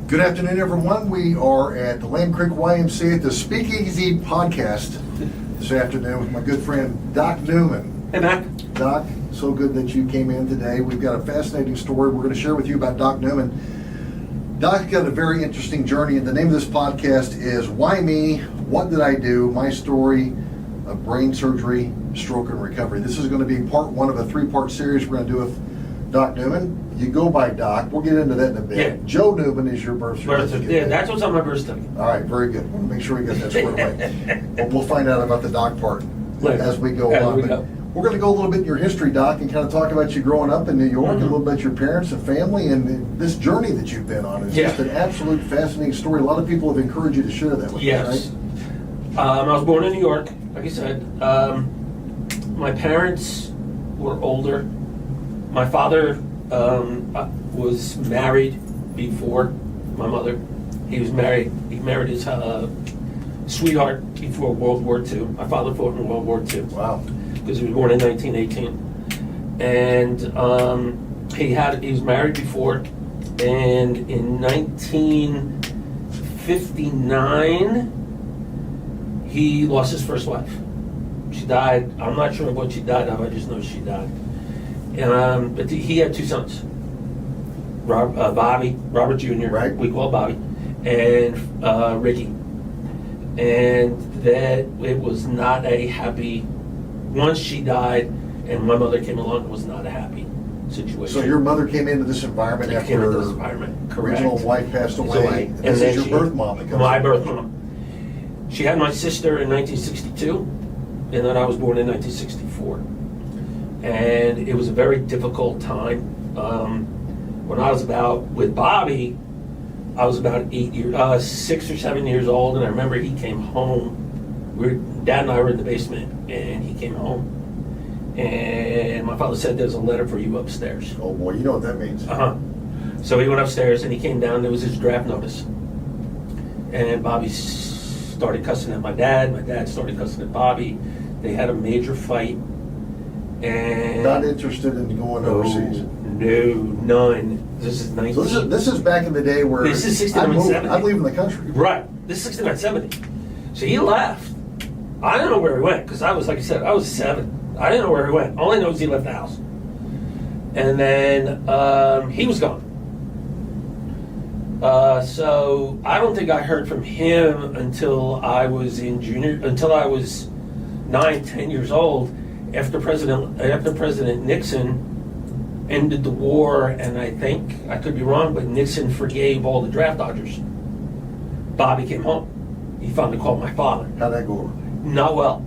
Good afternoon, everyone. We are at the Lamb Creek YMCA at the Speakeasy Podcast this afternoon with my good friend, Doc Newman. Hey, Mack. Doc, so good that you came in today. We've got a fascinating story we're going to share with you about Doc Newman. Doc's got a very interesting journey, and the name of this podcast is Why Me? What Did I Do? My Story of Brain Surgery, Stroke, and Recovery. This is going to be part one of a three-part series we're going to do with Doc Newman. You go by Doc. We'll get into that in a bit. Yeah. Joe Newman is your birth certificate. Yeah, that's what's on my birth certificate. All right, very good. Want to make sure we get that squared away. But we'll find out about the Doc part Later. as we go on. We're going to go a little bit in your history, Doc, and kind of talk about you growing up in New York, and a little bit about your parents and family, and this journey that you've been on. It's just an absolute fascinating story. A lot of people have encouraged you to share that with us, right? I was born in New York, like I said. My parents were older. My father was married before my mother. He married his sweetheart before World War II. My father fought in World War II. Wow. Because he was born in 1918. And he was married before, and in 1959 he lost his first wife. She died. I'm not sure what she died of, I just know she died. But he had two sons, Robert Jr., right. We call Bobby, and Ricky. And that it was not a happy. Once she died and my mother came along, it was not a happy situation. So your mother came into this environment after her original wife passed away. And this is your birth mom that comes my birth mom. She had my sister in 1962, and then I was born in 1964. And it was a very difficult time. When I was with Bobby, I was about 6 or 7 years old, and I remember he came home. Dad and I were in the basement, and he came home. And my father said, "There's a letter for you upstairs." Oh boy, you know what that means. So he went upstairs, and he came down. There was his draft notice. And Bobby started cussing at my dad. My dad started cussing at Bobby. They had a major fight. And not interested in going overseas. No, none. This is 19. So this is back in the day where this is 69, 70. I'm leaving the country. Right. This is 69, 70. So he left. I didn't know where he went because I was, like I said, I was 7. I didn't know where he went. All I know is he left the house. And then he was gone. So I don't think I heard from him until I was 9, 10 years old. After President Nixon ended the war, and I think, I could be wrong, but Nixon forgave all the draft dodgers. Bobby came home. He finally called my father. How'd that go over? Not well.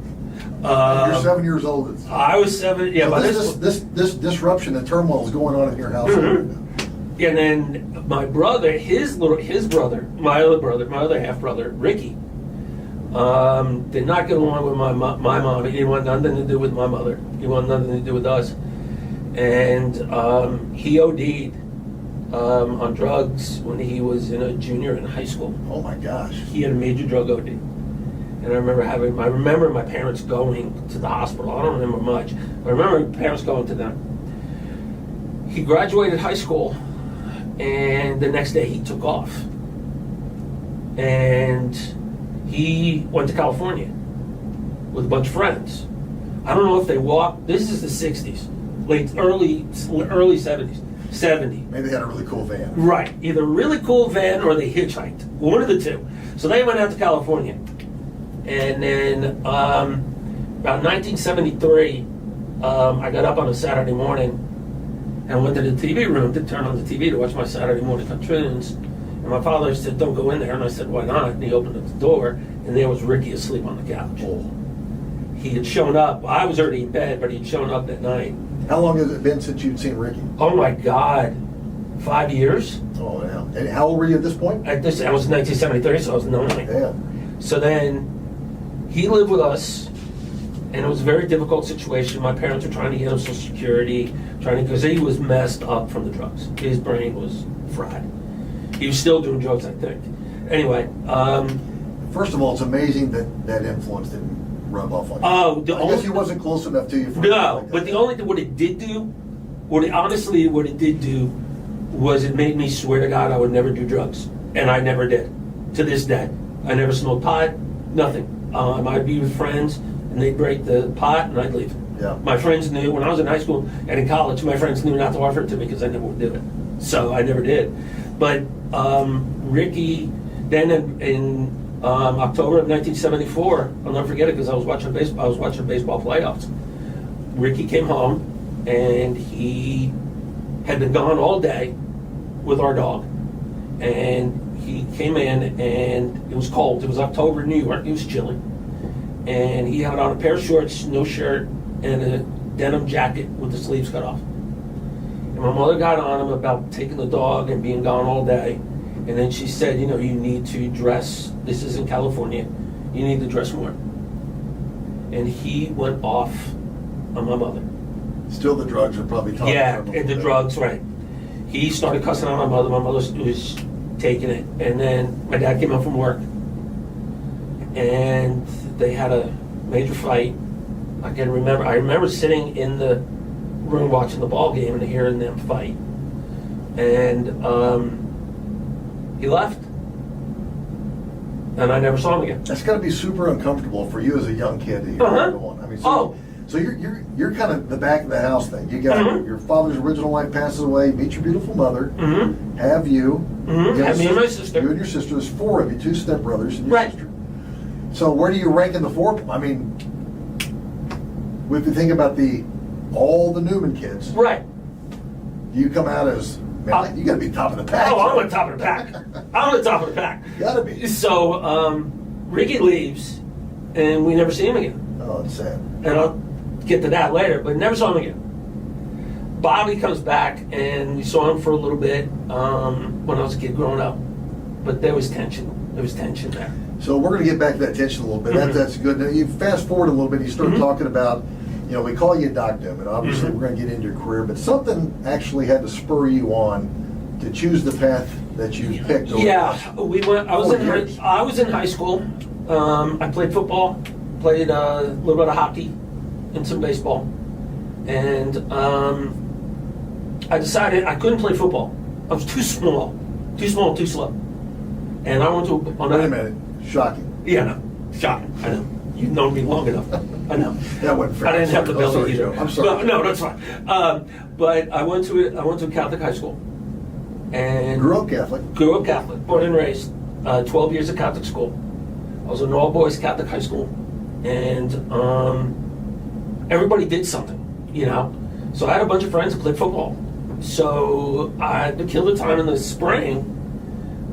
You're 7 years old. I was 7. Yeah, so this disruption and turmoil is going on in your house. Mm-hmm. And then my brother, my other half brother, Ricky, did not get along with my mom. He didn't want nothing to do with my mother. He wanted nothing to do with us. And he OD'd on drugs when he was a junior in high school. Oh my gosh. He had a major drug OD. And I remember my parents going to the hospital. I don't remember much. I remember my parents going to them. He graduated high school, and the next day he took off. And he went to California with a bunch of friends. I don't know if they walked. This is the 60s, early 70s. 70. Maybe they had a really cool van. Right. Either a really cool van or they hitchhiked. One of the two. So they went out to California. And then about 1973, I got up on a Saturday morning and went to the TV room to turn on the TV to watch my Saturday morning cartoons. And my father said, "Don't go in there." And I said, "Why not?" And he opened up the door, and there was Ricky asleep on the couch. Oh. He had shown up. I was already in bed, but he'd shown up that night. How long has it been since you'd seen Ricky? Oh my God, 5 years. Oh yeah. And how old were you at this point? I was 1973, so I was 9. Yeah. So then he lived with us, and it was a very difficult situation. My parents were trying to get him Social Security, because he was messed up from the drugs. His brain was fried. He was still doing drugs, I think. Anyway. First of all, it's amazing that influence didn't rub off on you. Oh, I guess he wasn't close enough to you. For no, but the only thing, what it did do was it made me swear to God I would never do drugs. And I never did. To this day. I never smoked pot, nothing. I'd be with friends, and they'd break the pot, and I'd leave. Yeah. My friends knew, when I was in high school and in college, my friends knew not to offer it to me because I never would do it. So I never did. But Ricky, then in October of 1974, I'll never forget it because I was watching baseball playoffs. Ricky came home, and he had been gone all day with our dog. And he came in, and it was cold. It was October in New York. It was chilly. And he had on a pair of shorts, no shirt, and a denim jacket with the sleeves cut off. And my mother got on him about taking the dog and being gone all day. And then she said, you need to dress. This is in California. You need to dress more. And he went off on my mother. Still the drugs are probably talking. Yeah, and the drugs, right. He started cussing out my mother. My mother was taking it. And then my dad came home from work. And they had a major fight. I remember sitting in the room watching the ball game and hearing them fight. And he left. And I never saw him again. That's got to be super uncomfortable for you as a young kid to hear that one. I mean, so you're kind of the back of the house thing. You got your father's original wife passes away, meet your beautiful mother, have you, have me and my sister. You and your sister. There's 4 of you, 2 stepbrothers and your Right. sister. So where do you rank in the 4? I mean, if you think about all the Newman kids, Right. you come out as, man, you got to be top of the pack. Oh, I'm on top of the pack. I'm on the top of the pack. Got to be. So Ricky leaves, and we never see him again. Oh, it's sad. And I'll get to that later, but never saw him again. Bobby comes back, and we saw him for a little bit when I was a kid growing up. But there was tension. There was tension there. So we're going to get back to that tension a little bit. That's good. Now, you fast forward a little bit, you start talking about, we call you Doc Newman. Obviously, we're going to get into your career, but something actually had to spur you on to choose the path that you picked. Yeah, we went. I was in high school. I played football, played a little bit of hockey, and some baseball, and I decided I couldn't play football. I was too small, too slow, and I went to. Wait a minute, shocking. Yeah, no, shocking. I know. You've known me long enough. I know. That wasn't fair. I didn't have the belly either. I'm sorry. No, that's fine. But I went to a Catholic high school, and Grew up Catholic, born and raised. 12 years of Catholic school. I was in an all-boys Catholic high school, and everybody did something, So I had a bunch of friends that played football. So to kill the time in the spring,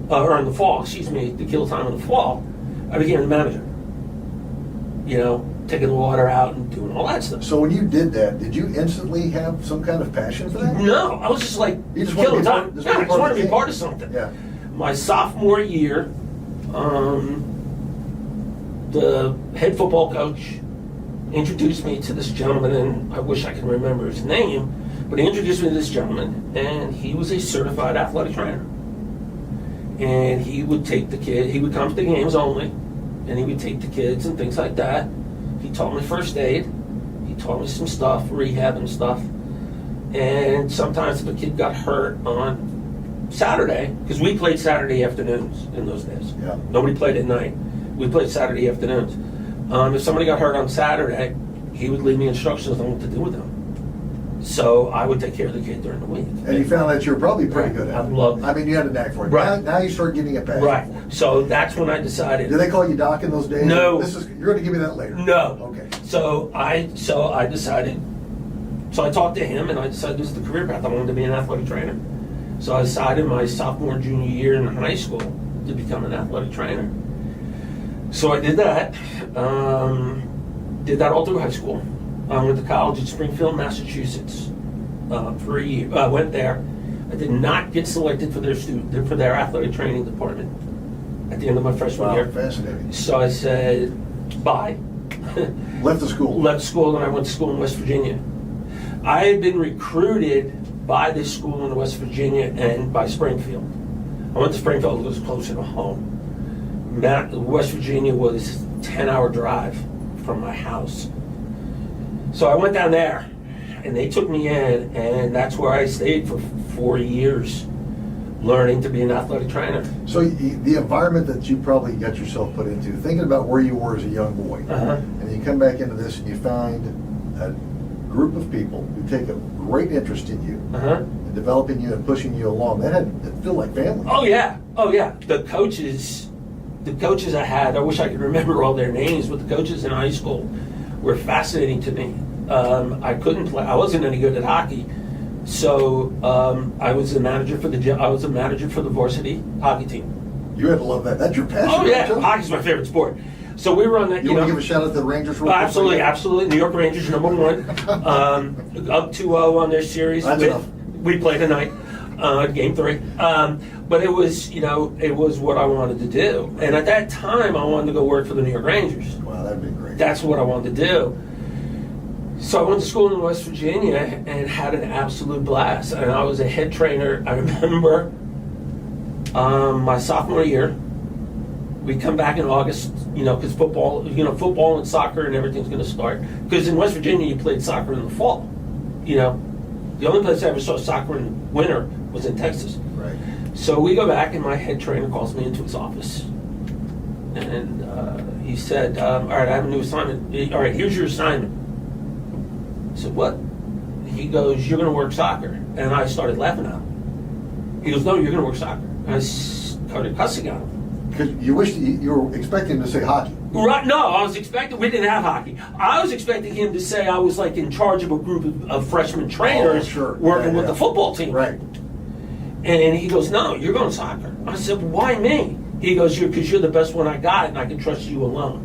or in the fall, to kill the time in the fall, I became the manager. Taking the water out and doing all that stuff. So when you did that, did you instantly have some kind of passion for that? No, I was just like, You just killing wanted time. to be I just wanted to be part part of something. Yeah. My sophomore year, the head football coach introduced me to this gentleman, and I wish I could remember his name, but he introduced me to this gentleman, and he was a certified athletic trainer. And he would take the kid, he would come to the games only, and he would take the kids and things like that. He taught me first aid, he taught me some stuff, rehab and stuff. And sometimes if a kid got hurt on Saturday, because we played Saturday afternoons in those days. Yeah. Nobody played at night. We played Saturday afternoons. If somebody got hurt on Saturday, he would leave me instructions on what to do with them. So I would take care of the kid during the week. And you found that you were probably pretty good at I it. loved it. I mean, you had a knack for it. Right. Now you start getting a passion Right. for it. So that's when I decided. Did they call you Doc in those days? No. You're going to give me that later. No. Okay. So I decided. So I talked to him, and I decided this is the career path. I wanted to be an athletic trainer. So I decided my sophomore, junior year in high school to become an athletic trainer. So I did that. Did that all through high school. I went to college in Springfield, Massachusetts for a year. I went there. I did not get selected for their athletic training department at the end of my freshman year. Fascinating. So I said, bye. Left the school. Left school, and I went to school in West Virginia. I had been recruited by this school in West Virginia and by Springfield. I went to Springfield, it was closer to home. West Virginia was a 10-hour drive from my house. So I went down there, and they took me in, and that's where I stayed for 4 years. learning to be an athletic trainer. So the environment that you probably got yourself put into, thinking about where you were as a young boy, and you come back into this and you find a group of people who take a great interest in you, and developing you and pushing you along, that had to feel like family. Oh yeah. The coaches I had, I wish I could remember all their names, but the coaches in high school were fascinating to me. I couldn't play. I wasn't any good at hockey. So I was a manager for the varsity hockey team. You had to love that. That's your passion. Oh yeah, right? hockey's my favorite sport. So we were on that. You want to give a shout out to the Rangers? Real quick? Absolutely. New York Rangers, number 1, up 2-0 on their series. That's enough. We played tonight, game 3. But it was what I wanted to do, and at that time I wanted to go work for the New York Rangers. Wow, that'd be great. That's what I wanted to do. So I went to school in West Virginia and had an absolute blast. And I was a head trainer. I remember my sophomore year, we'd come back in August, because football and soccer and everything's going to start. Because in West Virginia, you played soccer in the fall. The only place I ever saw soccer in winter was in Texas. Right. So we go back, and my head trainer calls me into his office. And he said, all right, I have a new assignment. All right, here's your assignment. I said, what? He goes, you're going to work soccer. And I started laughing at him. He goes, no, you're going to work soccer. And I started cussing at him. Because you were expecting him to say hockey. Right? No, we didn't have hockey. I was expecting him to say I was like in charge of a group of freshman trainers working with the football team. Right. And he goes, no, you're going soccer. I said, why me? He goes, because you're the best one I got, and I can trust you alone.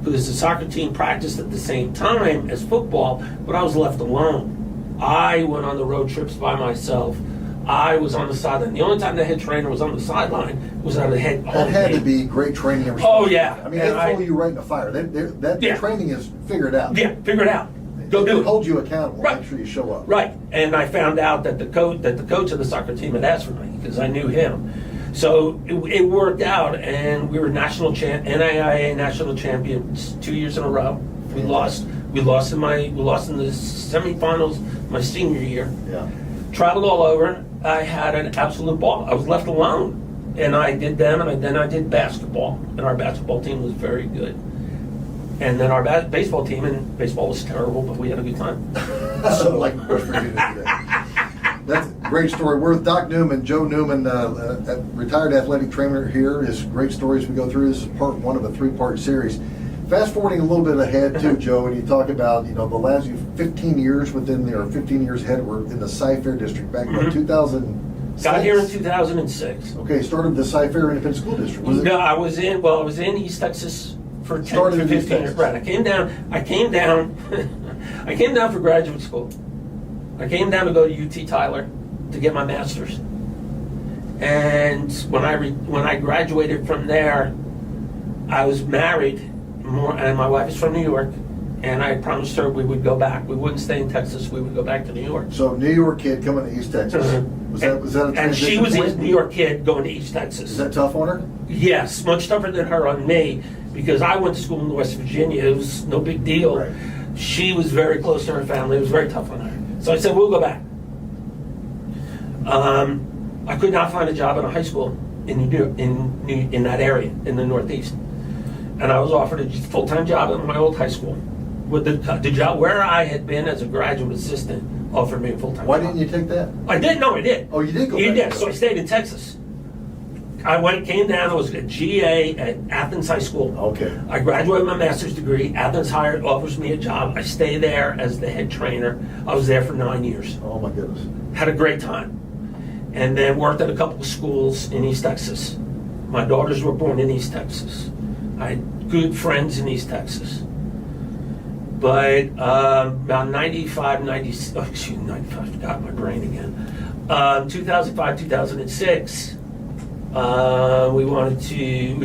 Because the soccer team practiced at the same time as football, but I was left alone. I went on the road trips by myself. I was on the sideline. The only time the head trainer was on the sideline was on the head. That had to be great training and Oh responsibility. yeah. I mean, they throw you right in the fire. That training is figured out. Yeah, figure it out. Go do it. Hold you accountable. Right. Make sure you show up. Right. And I found out that the coach of the soccer team had asked for me because I knew him. So it worked out, and we were NAIA national champions 2 years in a row. We lost in the semifinals my senior year. Yeah. Traveled all over. I had an absolute ball. I was left alone, and I did them, and then I did basketball, and our basketball team was very good. And then our baseball team, and baseball was terrible, but we had a good time. Like West Virginia today. That's a great story. We're with Doc Newman, Joe Newman, retired athletic trainer here. His great stories we go through. This is part 1 of a 3-part series. Fast forwarding a little bit ahead too, Joe, and you talk about the last 15 years ahead. We're in the Cy-Fair district back in 2006. Got here in 2006. Okay, started the Cy-Fair Independent School District. No, I was in East Texas for 10 to 15 years. Right. I came down for graduate school. I came down to go to UT Tyler to get my master's. And when I graduated from there, I was married, and my wife is from New York, and I promised her we would go back. We wouldn't stay in Texas. We would go back to New York. So New York kid coming to East Texas. Was that a transition And she was point? a New York kid going to East Texas. Is that tough on her? Yes, much tougher than her on me, because I went to school in West Virginia. It was no big deal. Right. She was very close to her family. It was very tough on her. So I said, we'll go back. I could not find a job in a high school in that area, in the Northeast. And I was offered a full-time job at my old high school. With the job where I had been as a graduate assistant offered me a full-time job. Why didn't you take that? I did. No, I did. Oh, you did go back? You did. So I stayed in Texas. Came down. I was a GA at Athens High School. Okay. I graduated my master's degree. Athens offers me a job. I stay there as the head trainer. I was there for 9 years. Oh my goodness. Had a great time. And then worked at a couple of schools in East Texas. My daughters were born in East Texas. I had good friends in East Texas. But about 95, forgot my brain again. 2005, 2006, we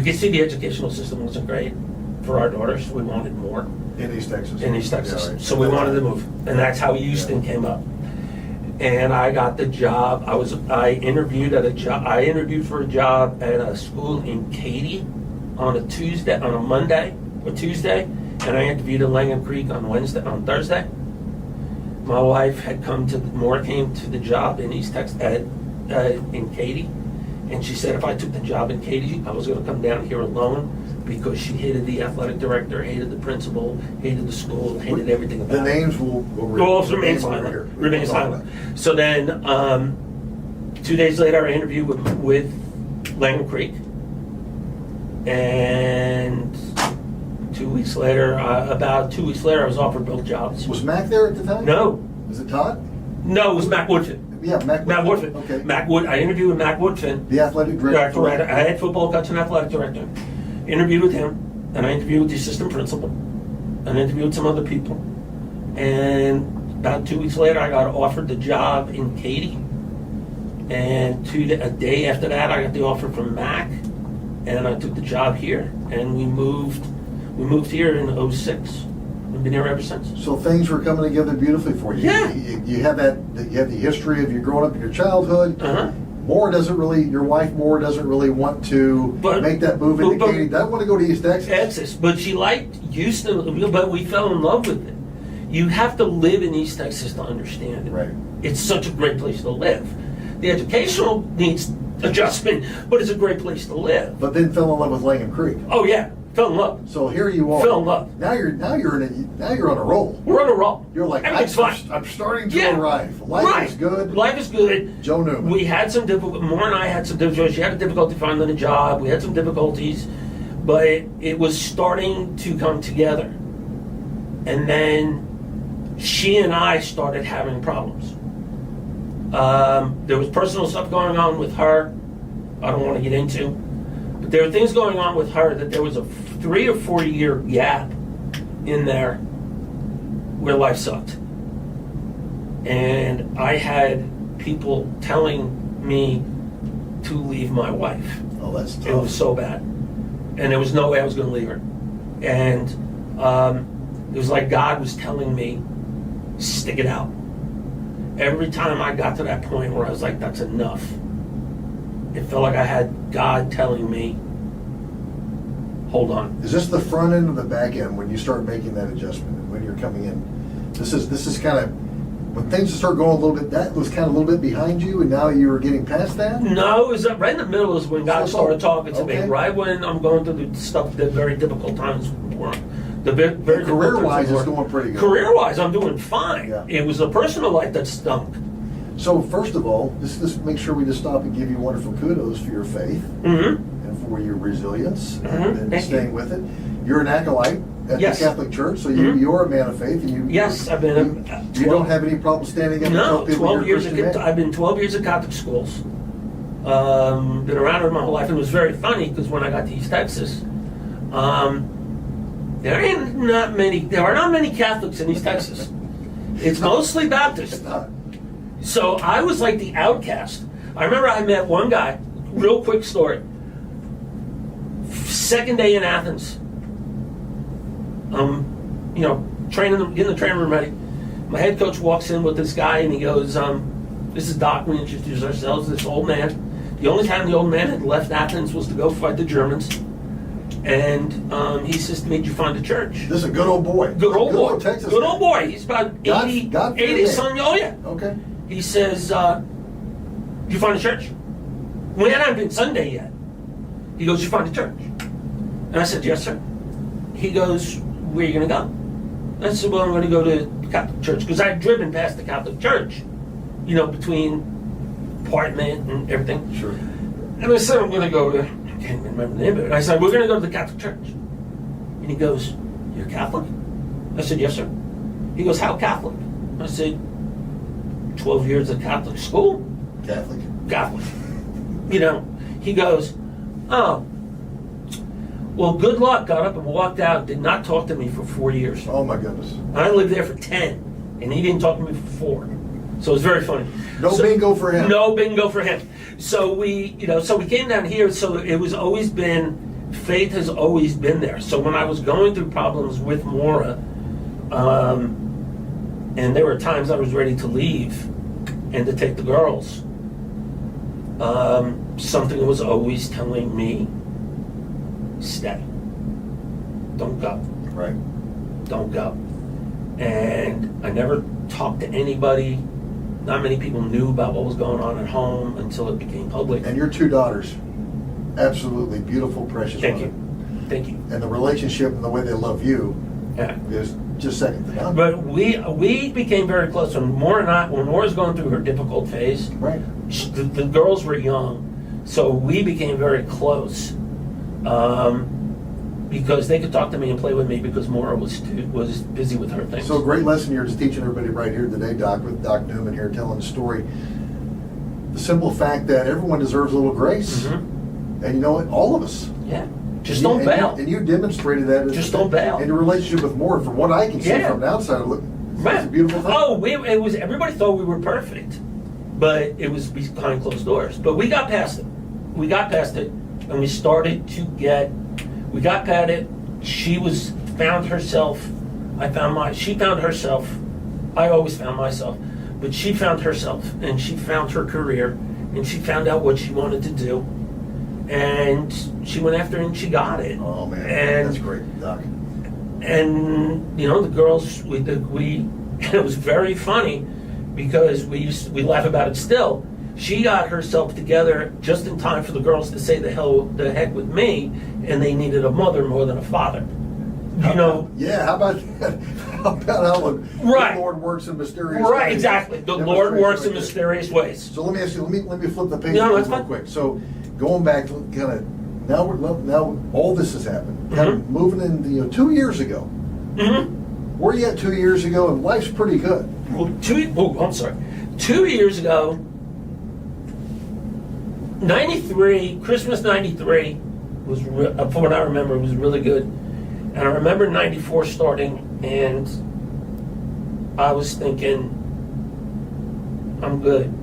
could see the educational system wasn't great for our daughters. We wanted more. In East Texas. In East Texas. Yeah, right. So we wanted to move. And that's how Houston came up. And I got the job. I interviewed for a job at a school in Katy on a Monday or Tuesday. And I interviewed in Langham Creek on Thursday. My wife came to the job in East Texas, at in Katy, and she said if I took the job in Katy, I was going to come down here alone because she hated the athletic director, hated the principal, hated the school, hated everything about it. The names will Remain silent. Remain silent. So then, 2 days later, I interviewed with Langham Creek, and 2 weeks later, about 2 weeks later, I was offered both jobs. Was Mack there at the time? No. Was it Todd? No, it was Mack Woodfin. Yeah, Mack Woodfin. Okay. I interviewed with Mack Woodfin. The athletic director. Right. I had football coach and athletic director. Interviewed with him, and I interviewed with the assistant principal, and I interviewed with some other people. And about 2 weeks later, I got offered the job in Katy. And a day after that, I got the offer from Mack, and I took the job here. And we moved here in '06. We've been here ever since. So things were coming together beautifully for you. Yeah. You have the history of you growing up in your childhood. Uh-huh. Your wife Moore doesn't really want to make that move into Katy. Doesn't want to go to East Texas. But she liked Houston, but we fell in love with it. You have to live in East Texas to understand it. Right. It's such a great place to live. The educational needs adjustment, but it's a great place to live. But then fell in love with Langham Creek. Oh yeah, fell in love. So here you are. Fell in love. Now you're on a roll. We're on a roll. You're like, everything's fine. I'm starting to arrive. Life is good. Life is good. Joe Newman. We had some difficulty. Moore and I had some difficulties. She had a difficulty finding a job. We had some difficulties, but it was starting to come together. And then she and I started having problems. There was personal stuff going on with her. I don't want to get into, but there were things going on with her that there was a 3 or 4 year gap in there where life sucked. And I had people telling me to leave my wife. Oh, that's tough. It was so bad. And there was no way I was going to leave her. And it was like God was telling me, stick it out. Every time I got to that point where I was like, that's enough, it felt like I had God telling me, hold on. Is this the front end or the back end when you start making that adjustment and when you're coming in? This is kind of when things start going a little bit. That was kind of a little bit behind you, and now you were geting past that. No, it was right in the middle is when God started talking to me. Okay. Right when I'm going through the stuff, the very difficult times were. Very career-wise, it's going pretty good. Career-wise, I'm doing fine. Yeah. It was the personal life that stunk. So first of all, just make sure we just stop and give you wonderful kudos for your faith and for your resilience and staying with it. You're an acolyte at the Catholic Church, so you're a man of faith. And you I've been. You don't have any problem standing up and tell people 12 years. I've been 12 years at Catholic schools. Been around it my whole life, and it was very funny because when I got to East Texas. There are not many Catholics in East Texas. It's mostly Baptist. So I was like the outcast. I remember I met one guy, real quick story. Second day in Athens. Training, getting the training room ready. My head coach walks in with this guy and he goes, this is Doc, we introduce ourselves, this old man. The only time the old man had left Athens was to go fight the Germans. And he says to me, did you find a church? This is a good old boy. Good old boy. Texas good old boy. He's about 80 something. Oh, yeah. Okay. He says, did you find a church? We hadn't been Sunday yet. He goes, you find a church? And I said, yes, sir. He goes, where are you going to go? I said, well, I'm going to go to the Catholic Church. Because I'd driven past the Catholic Church, between apartment and everything. Sure. And I said, I'm going to go to... I can't even remember the name of it. I said, we're going to go to the Catholic Church. And he goes, you're Catholic? I said, yes, sir. He goes, how Catholic? I said, 12 years at Catholic school. Catholic. He goes, oh, well, good luck. Got up and walked out. Did not talk to me for 4 years. Oh, my goodness. I lived there for 10, and he didn't talk to me for 4. So it was very funny. Bingo for him. No bingo for him. So we came down here. So it was always been, faith has always been there. So when I was going through problems with Maura, and there were times I was ready to leave and to take the girls, something was always telling me, stay. Don't go. Right. Don't go. And I never talked to anybody not many people knew about what was going on at home until it became public. And your 2 daughters, absolutely beautiful, precious Thank women. you. Thank you. And the relationship and the way they love you Yeah. is just second to none. But we became very close. When Maura's going through her difficult phase, Right. the girls were young, so we became very close. Because they could talk to me and play with me because Maura was busy with her things. So a great lesson you're just teaching everybody right here today, Doc, with Doc Newman here telling the story. The simple fact that everyone deserves a little grace. Mm-hmm. And you know what? All of us. Yeah. Just don't bail. And you demonstrated that. Just don't bail. In your relationship with Maura, from what I can see Yeah. from the outside, look, Right. it's a beautiful thing. Oh, it was. Everybody thought we were perfect, but it was behind closed doors. But we got past it. We got past it, and we started to get. We got past it. She found herself. She found herself. I always found myself, but she found herself, and she found her career, and she found out what she wanted to do, and she went after it, and she got it. Oh man, and that's great, Doc. And the girls, we it was very funny because we laugh about it still. She got herself together just in time for the girls to say the heck with me, and they needed a mother more than a father. Yeah, how about that? How about how the Right. Lord works in mysterious ways? Right, exactly. The Lord works in mysterious ways. So let me ask you. Let me flip the page No, real that's fine. quick. So going back, kind of now all this has happened. Kind of moving in, 2 years ago. Mm-hmm. Where you at 2 years ago? And life's pretty good. Well, 2 years ago, 93, Christmas 93 was, from what I remember, was really good. And I remember 94 starting, and I was thinking, I'm good.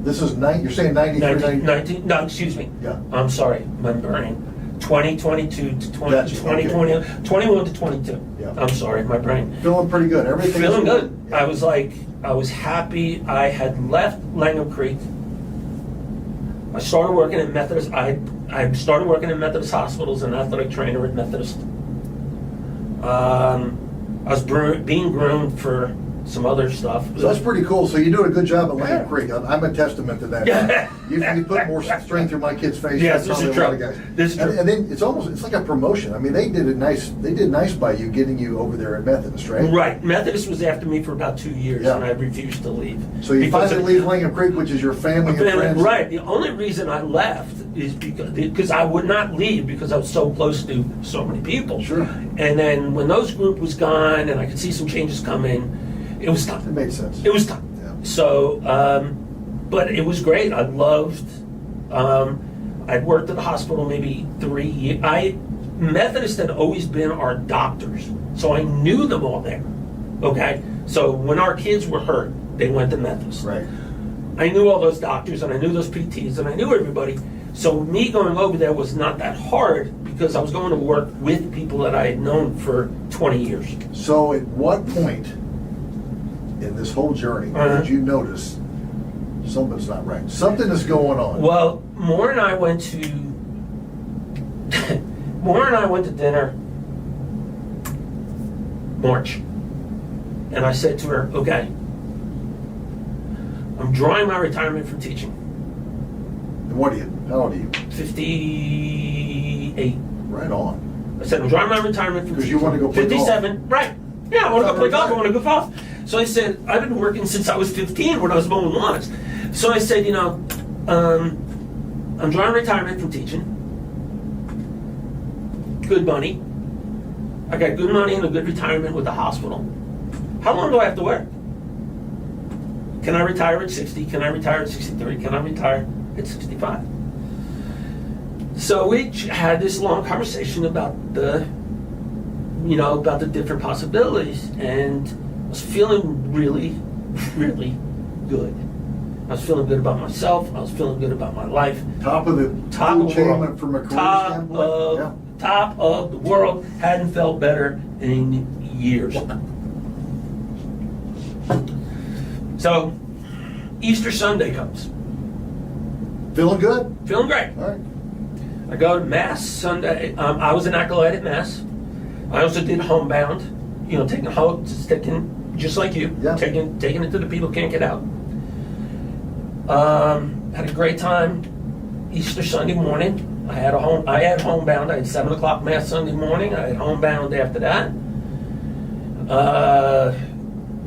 This is you're saying 93, 19, no, excuse me. Yeah. I'm sorry, my brain. 2022 to 20, Gotcha, 2020, okay. 21 to 22. Yeah. I'm sorry, my brain. Feeling pretty good. Everything. Feeling good. I was happy. I had left Langham Creek. I started working at Methodist. I started working at Methodist hospitals, an athletic trainer at Methodist. I was being groomed for some other stuff. So that's pretty cool. So you do a good job at Langham Yeah. Creek. I'm a testament to that. Yeah. You put more strength through my kid's face. Yes, than this is probably a true. lot of guys. This is true. And then it's like a promotion. I mean, they did nice by you, getting you over there at Methodist, right? Right. Methodist was after me for about 2 years, Yeah. and I refused to leave. So you Because finally leave Langham Creek, which is your family and friends. Right. The only reason I left is because I would not leave because I was so close to so many people. Sure. And then when those group was gone and I could see some changes come in, it was It time. made sense. It was time. Yeah. So, but it was great. I loved. I'd worked at the hospital maybe 3 years. Methodist had always been our doctors, so I knew them all there. Okay, so when our kids were hurt, they went to Methodist. Right. I knew all those doctors, and I knew those PTs, and I knew everybody. So me going over there was not that hard because I was going to work with people that I had known for 20 years. So at what point in this whole journey did you notice something's not right? Something is going on. Well, Maura and I went to dinner March, and I said to her, "Okay, I'm drawing my retirement from teaching. And what are you? How old are you? 58." Right on. I said, "I'm drawing my retirement from 'Cause teaching." you wanna go play golf. 57, right? Yeah, I want to go play golf. I Retire. want to go golf. So I said, I've been working since I was 15 when I was mowing lawns. So I said, I'm drawing retirement from teaching. Good money. I got good money and a good retirement with the hospital. How long do I have to work? Can I retire at 60? Can I retire at 63? Can I retire at 65? So we had this long conversation about the different possibilities, and I was feeling really, really good. I was feeling good about myself. I was feeling good about my life. Top of the Top of the food chain world. from a career Top standpoint. top of the world. Hadn't felt better in years. So Easter Sunday comes. Feeling good? Feeling great. All right. I go to Mass Sunday. I was an acolyte at Mass. I also did homebound, taking just like you, Yeah. taking it to the people who can't get out. Had a great time Easter Sunday morning. I had homebound. I had 7 o'clock mass Sunday morning. I had homebound after that.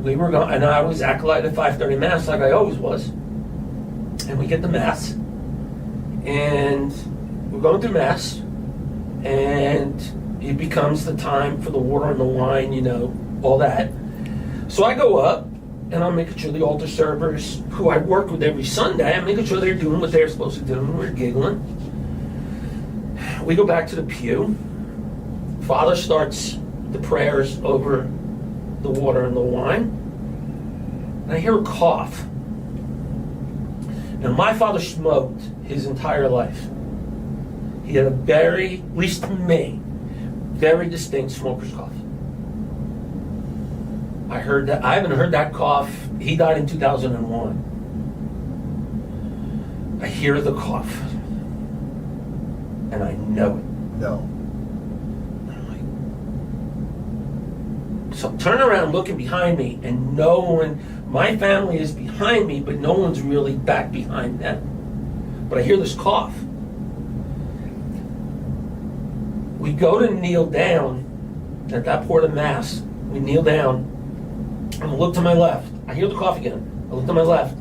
We were going, and I was acolyte at 5:30 mass like I always was. And we get to mass, and we're going through mass, and it becomes the time for the water and the wine, all that. So I go up, and I'm making sure the altar servers, who I work with every Sunday, I'm making sure they're doing what they're supposed to do, and we're giggling. We go back to the pew. Father starts the prayers over the water and the wine, and I hear a cough. Now, my father smoked his entire life. He had a very, at least to me, very distinct smoker's cough. I heard that. I haven't heard that cough. He died in 2001. I hear the cough, and I know it. No. So I'm turning around looking behind me, and no one, my family is behind me, but no one's really back behind them. But I hear this cough. We go to kneel down at that port of mass. We kneel down, and I look to my left. I hear the cough again. I look to my left,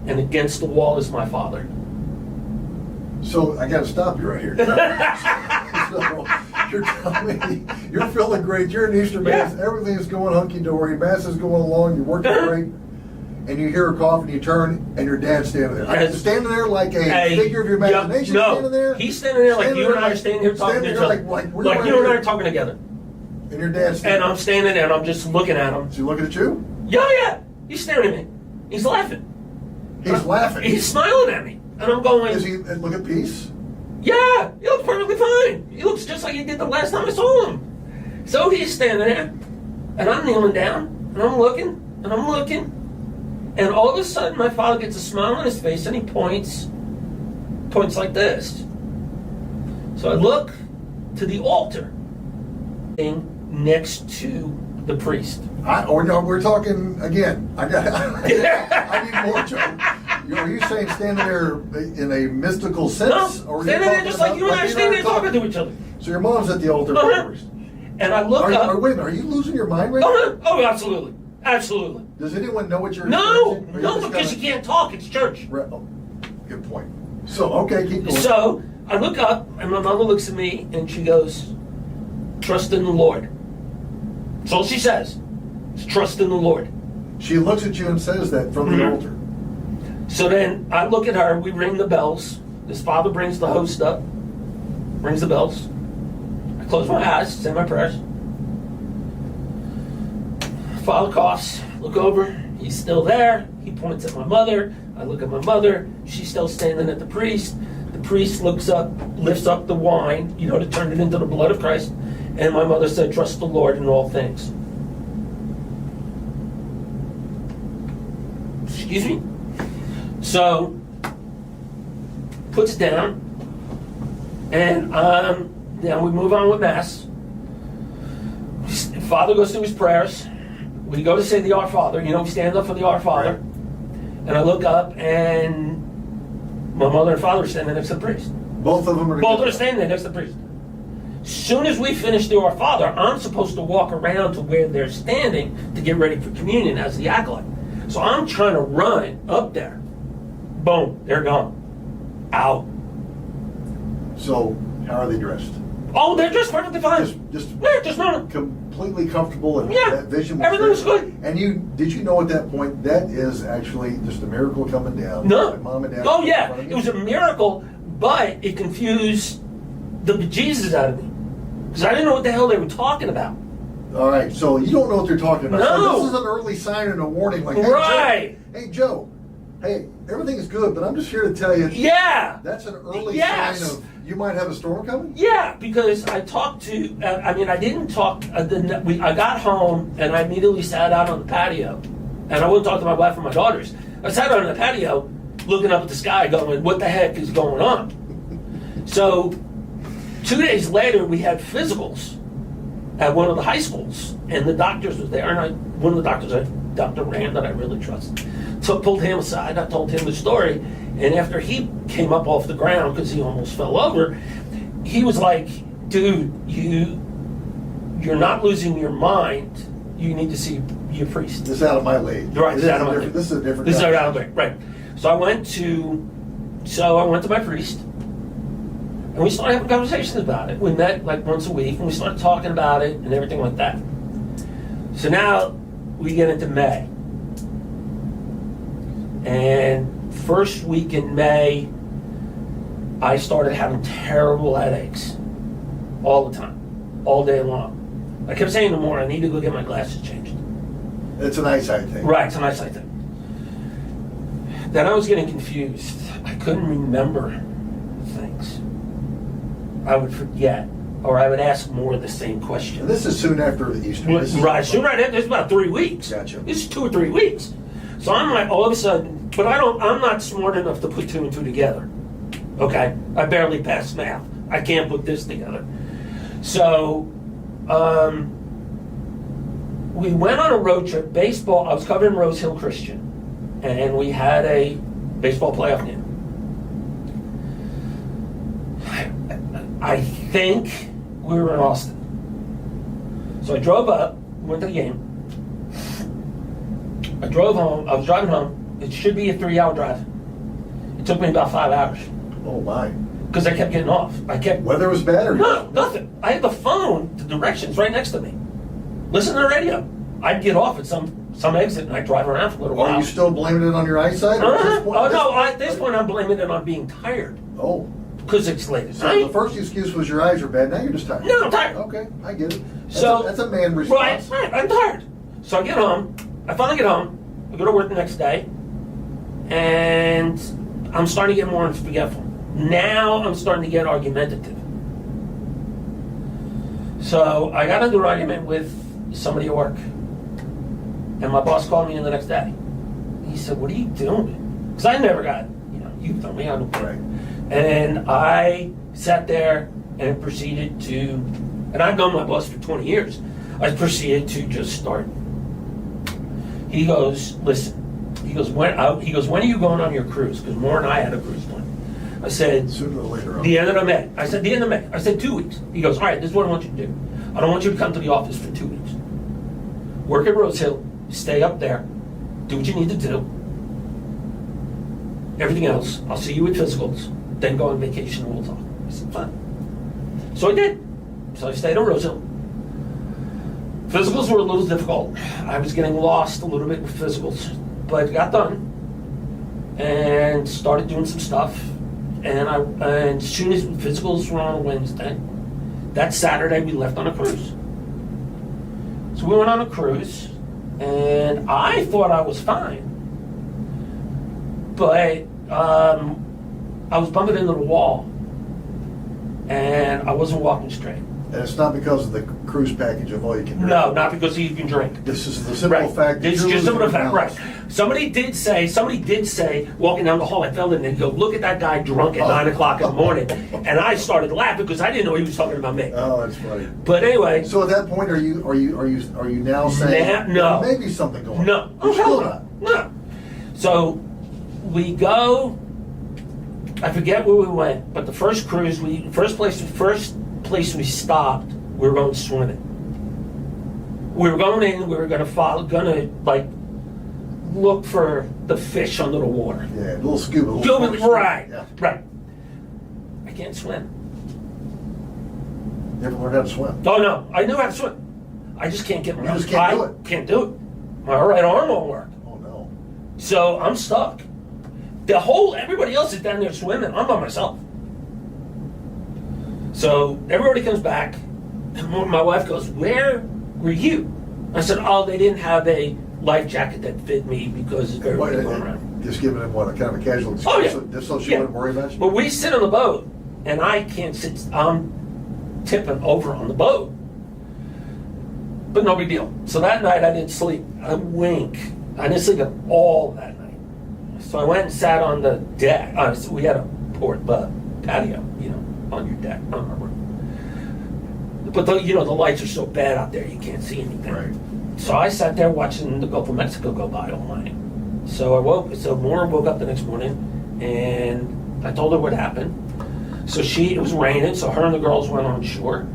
and against the wall is my father. So I got to stop you right here. So you're telling me you're feeling great. You're in Easter Mass. Yeah. Everything's going hunky-dory. Mass is going along. You're working great. And you hear a cough and you turn and your dad's standing there. Standing there like a figure of your imagination. No, standing there. He's standing there like you and I are standing here talking to each other. Like you and I are talking together. And your dad's standing And I'm standing there and I'm just looking at him. Is he looking at you? Yeah. He's staring at me. He's laughing. He's laughing. He's smiling at me. And I'm going, Is he look at peace? yeah, he looks perfectly fine. He looks just like he did the last time I saw him. So he's standing there, and I'm kneeling down, and I'm looking, and all of a sudden my father gets a smile on his face, and he points like this. So I look to the altar next to the priest. We're talking again. I need more, Joe. Are you saying standing there in a mystical sense? No, or standing there just like you and I are standing there talking to each other. So your mom's at the altar. And I look up. Wait a minute, are you losing your mind right now? Oh, absolutely. Absolutely. Does anyone know what you're No, experiencing? because you can't talk. It's church. Oh, good point. So, okay, keep going. So I look up, and my mother looks at me, and she goes, trust in the Lord. That's all she says. It's trust in the Lord. She looks at you and says that from the altar. So then I look at her, we ring the bells. This father brings the host up, rings the bells. I close my eyes, say my prayers. Father coughs, look over, he's still there. He points at my mother. I look at my mother, she's still standing at the priest. The priest looks up, lifts up the wine, to turn it into the blood of Christ. And my mother said, trust the Lord in all things. Excuse me? So, puts down, and then we move on with Mass. Father goes through his prayers. We go to say the Our Father. We stand up for the Our Father. Right. And I look up, and my mother and father are standing next to the priest. Both of them are standing there next to the priest. As soon as we finish the Our Father, I'm supposed to walk around to where they're standing to get ready for communion as the acolyte. So I'm trying to run up there. Boom, they're gone. Out. So, how are they dressed? Oh, they're dressed perfectly fine. Just normal. Completely comfortable, and Yeah, that vision was everything was good. And did you know at that point that is actually just a miracle coming down? No. Like Mom and Dad. Oh yeah, it was a miracle, but it confused the bejesus out of me because I didn't know what the hell they were talking about. All right, so you don't know what they're talking about. No. So this is an early sign and a warning, like, right. Hey Joe, everything is good, but I'm just here to tell you. Yeah. That's an early sign of you might have a storm coming? Yeah, because I talked to, I didn't talk, I got home and I immediately sat out on the patio. And I wouldn't talk to my wife or my daughters. I sat out on the patio looking up at the sky going, what the heck is going on? So 2 days later, we had physicals at one of the high schools. And the doctors was there. And one of the doctors, Dr. Rand, that I really trust. pulled him aside. I told him the story, and after he came up off the ground because he almost fell over, he was like, "Dude, you're not losing your mind. You need to see your priest." This is out of my league. Right, this is out of my league. This is a different. This is out of my league, right? So I went to my priest, and we started having conversations about it. We met like once a week, and we started talking about it and everything like that. So now we get into May, and first week in May, I started having terrible headaches all the time, all day long. I kept saying to Maura, I need to go get my glasses changed. It's an eyesight thing. Right, it's an eyesight thing. Then I was getting confused. I couldn't remember things. I would forget, or I would ask more of the same question. And this is soon after the Easter. This is Right, soon right after, it's about 3 weeks. Gotcha. This is 2 or 3 weeks. So I'm like, all of a sudden, but I'm not smart enough to put 2 and 2 together. Okay? I barely passed math. I can't put this together. So, we went on a road trip, baseball. I was covering Rose Hill Christian, and we had a baseball playoff game. I think we were in Austin. So I drove up, went to the game. I drove home. I was driving home. It should be a 3-hour drive. It took me about 5 hours Oh my. because I kept getting off. Weather was bad or No, nothing. I had the phone, the directions right next to me. Listen to the radio. I'd get off at some exit and I'd drive around for a little while. Are you still blaming it on your eyesight? Or at this point? Oh no! At this point, I'm blaming it on being tired Oh. because it's late at So night. the first excuse was your eyes are bad. Now you're just tired. No, I'm tired. Okay, I get it. That's a man Right, response. right, I'm tired. So I get home. I finally get home. I go to work the next day, and I'm starting to get more forgetful. Now I'm starting to get argumentative. So I got into an argument with somebody at work, and my boss called me in the next day. He said, "What are you doing?" Because I never got, you told me I don't care. Right. And I sat there and proceeded to, and I've known my boss for 20 years. I proceeded to just start. He goes, "Listen." He goes, when are you going on your cruise? Because Maura and I had a cruise plan. I said, Sooner or later. the end of May. I said, the end of May. I said, 2 weeks. He goes, all right, this is what I want you to do. I don't want you to come to the office for 2 weeks. Work at Rose Hill, stay up there, do what you need to do. Everything else, I'll see you at physicals, then go on vacation and we'll talk. I said, fine. So I did. So I stayed at Rose Hill. Physicals were a little difficult. I was getting lost a little bit with physicals, but got done and started doing some stuff. And as soon as physicals were on a Wednesday, that Saturday we left on a cruise. So we went on a cruise, and I thought I was fine, but I was bumping into the wall, and I wasn't walking straight. And it's not because of the cruise package of all you can drink. No, not because you can drink. This is the simple Right. fact that It's you're just losing simple your fact, balance. right. Somebody did say, walking down the hall, I fell in and go, look at that guy drunk at 9 o'clock in the morning. And I started laughing because I didn't know he was talking about me. Oh, that's funny. But anyway, So at that point, are you now saying no. there may be something going on? no. You're still not. No. So we go, I forget where we went, but the first cruise, first place we stopped, we were going swimming. We were going in, we were gonna look for the fish under the water. Yeah, a little scuba. Right, Yeah. right. I can't swim. Never learned how to swim. Oh no, I knew how to swim. I just can't get my You just can't do it. Can't do it. My right arm won't work. Oh no. So I'm stuck. Everybody else is down there swimming. I'm by myself. So everybody comes back, and my wife goes, "Where were you?" I said, "Oh, they didn't have a life jacket that fit me because What, everybody going around." just giving him what, a kind of a casual excuse, Oh, yeah. just so she Yeah. wouldn't worry about you? But we sit on the boat, and I can't sit. I'm tipping over on the boat. But no big deal. So that night I didn't sleep. I didn't sleep at all that night. So I went and sat on the deck. So we had a patio, on your deck, on our room. But the lights are so bad out there, you can't see anything. Right. So I sat there watching the Gulf of Mexico go by all night. So Maura woke up the next morning, and I told her what happened. So it was raining, so her and the girls went on shore,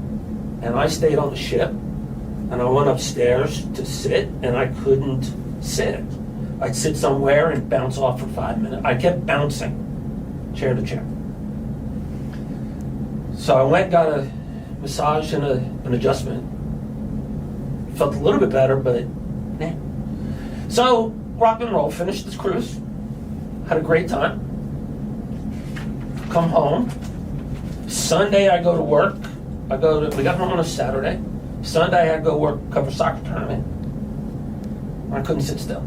and I stayed on the ship, and I went upstairs to sit, and I couldn't sit. I'd sit somewhere and bounce off for 5 minutes. I kept bouncing, chair to chair. So I went, got a massage and an adjustment. Felt a little bit better, but eh. So, rock and roll, finished this cruise. Had a great time. Come home. Sunday I go to work. We got home on a Saturday. Sunday I had to go work, cover soccer tournament. I couldn't sit still.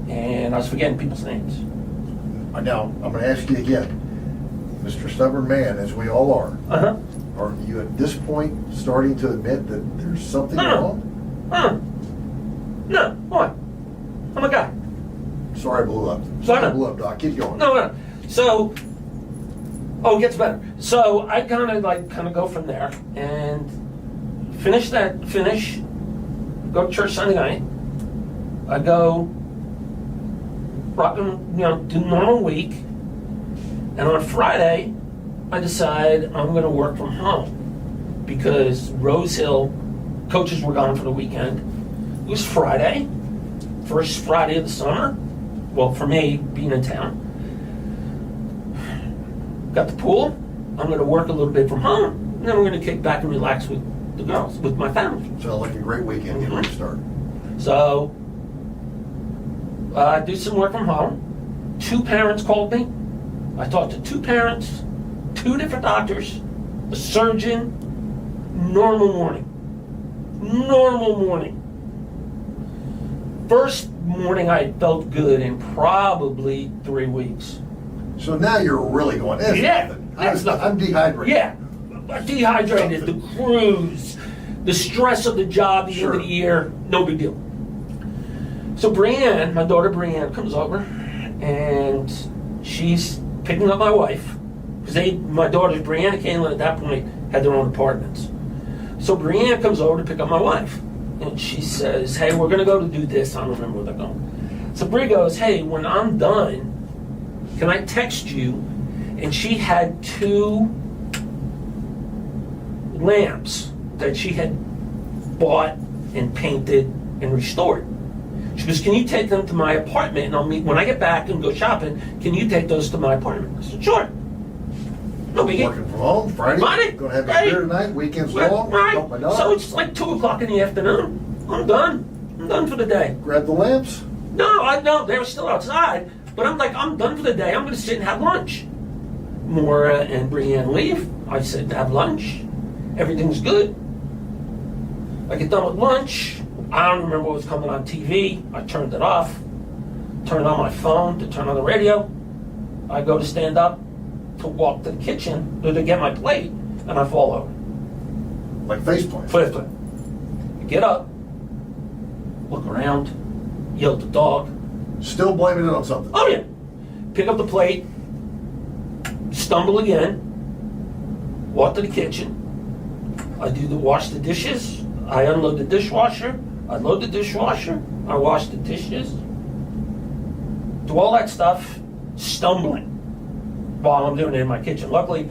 And I was forgetting people's names. Now, I'm going to ask you again. Mr. Stubborn Man, as we all are, Uh-huh. are you at this point starting to admit that there's something wrong? No, why? I'm a guy. Sorry I blew up. No. I blew up, Doc. Keep going. No. So, it gets better. So I kind of go from there and finish, go to church Sunday night. I go rock and, do normal week. And on Friday, I decide I'm going to work from home because Rose Hill coaches were gone for the weekend. It was Friday, first Friday of the summer. Well, for me, being in town. Got the pool. I'm going to work a little bit from home. And then we're going to kick back and relax with the girls, with my family. Sounds like a great weekend. Get ready to start. So, I do some work from home. 2 parents called me. I talked to 2 parents, 2 different doctors, a surgeon, normal morning. First morning I felt good in probably 3 weeks. So now you're really going, I'm dehydrated. Yeah, dehydrated, the cruise, the stress of the job, the end of the year, no big deal. So Brianne, my daughter Brianne, comes over, and she's picking up my wife, because my daughters, Brianne and Caitlin, at that point, had their own apartments. So Brianne comes over to pick up my wife, and she says, hey, we're going to go to do this. I don't remember where they're going. So Bri goes, hey, when I'm done, can I text you? And she had 2 lamps that she had bought and painted and restored. She goes, can you take them to my apartment, and I'll meet, when I get back and go shopping, can you take those to my apartment? I said, sure. No biggie. Working from home, Friday, going to have a beer tonight, weekend's long, help my dog. So it's like 2 o'clock in the afternoon. I'm done. I'm done for the day. Grab the lamps. No, they were still outside, but I'm done for the day. I'm going to sit and have lunch. Maura and Brianne leave. I sit to have lunch. Everything's good. I get done with lunch. I don't remember what was coming on TV. I turned it off. Turned on my phone to turn on the radio. I go to stand up to walk to the kitchen or to get my plate, and I fall over. Like faceplant. Faceplant. I get up, look around, yell at the dog. Still blaming it on something. Oh yeah. Pick up the plate, stumble again, walk to the kitchen. I wash the dishes. I unload the dishwasher. I load the dishwasher. I wash the dishes. Do all that stuff, stumbling while I'm doing it in my kitchen. Luckily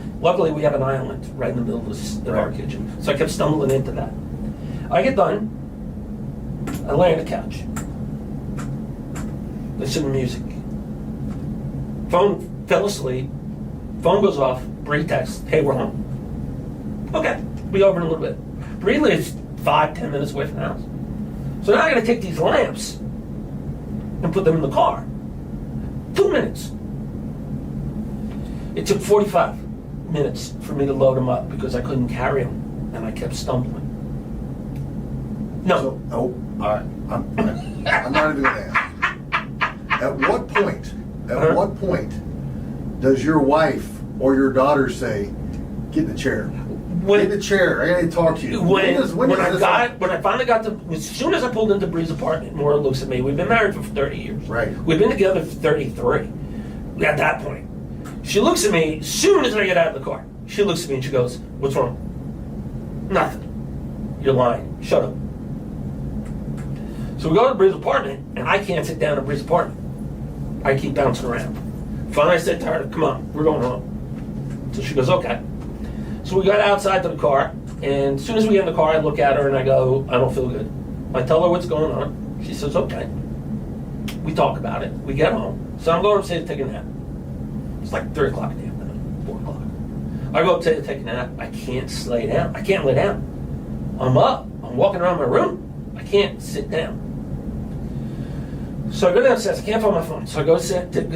we have an island right in the middle of our kitchen, so I kept stumbling into that. I get done. I lay on the couch. Listen to music. Phone fell asleep. Phone goes off. Bree texts, hey, we're home. Okay, be over in a little bit. Bree lives 5-10 minutes away from the house. So now I gotta take these lamps and put them in the car. 2 minutes. It took 45 minutes for me to load them up because I couldn't carry them, and I kept stumbling. No. So, all right. I'm not even going to ask. At what point does your wife or your daughter say, get in the chair? Get in the chair. I got to talk to you. As soon as I pulled into Bree's apartment, Maura looks at me. We've been married for 30 years. Right. We've been together for 33. At that point, she looks at me. As soon as I get out of the car, she looks at me and she goes, "What's wrong?" "Nothing." "You're lying. Shut up." So we go to Bree's apartment, and I can't sit down at Bree's apartment. I keep bouncing around. Finally, I said to her, come on, we're going home. So she goes, okay. So we got outside to the car, and as soon as we get in the car, I look at her and I go, I don't feel good. I tell her what's going on. She says, okay. We talk about it. We get home. So I'm going upstairs to take a nap. It's like 3 o'clock in the afternoon, 4 o'clock. I go upstairs to take a nap. I can't lay down. I can't lay down. I'm up. I'm walking around my room. I can't sit down. So I go downstairs. I can't find my phone. So I go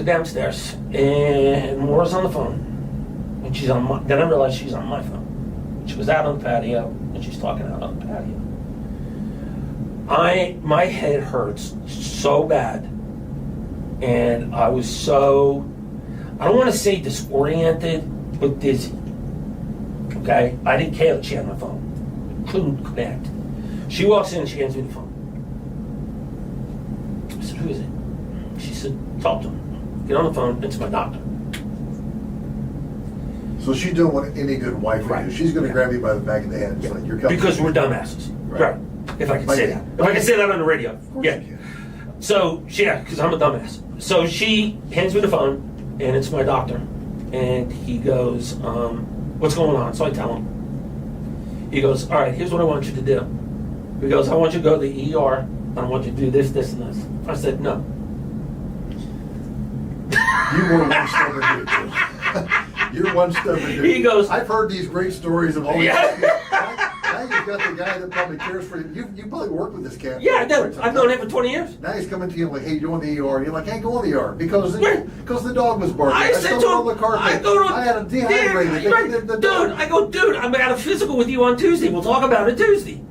downstairs, and Maura's on the phone. And she's on my, then I realize she's on my phone. She was out on the patio, and she's talking out on the patio. My head hurts so bad, and I was so, I don't want to say disoriented, but dizzy. Okay? I didn't care that she had my phone. Couldn't connect. She walks in and she hands me the phone. I said, who is it? She said, talk to him. Get on the phone, it's my doctor. So she's doing what any good wife would do. She's going to grab you by the back of the head. It's like, you're coming. Because we're dumbasses. Right. If I can say that. If I can say that on the radio. Of course Yeah. you can. So, because I'm a dumbass. So she hands me the phone, and it's my doctor. And he goes, what's going on? So I tell him. He goes, all right, here's what I want you to do. He goes, I want you to go to the ER, and I want you to do this, this, and this. I said, no. You were one stubborn dude, too. You're one stubborn dude. He goes, I've heard these great stories of all these. Yeah. Now you've got the guy that probably cares for you. You probably worked with this cat. yeah, I for do. quite some I've known time. him for 20 years. Now he's coming to you like, hey, you want the ER? And you're like, I ain't going to the ER because Right. the dog was barking. I said to stumbled him, on the carpet. I go to, I had a dehydrated. Right. The Dude, I go, dude, I'm at a physical with you on Tuesday. We'll talk about it Tuesday.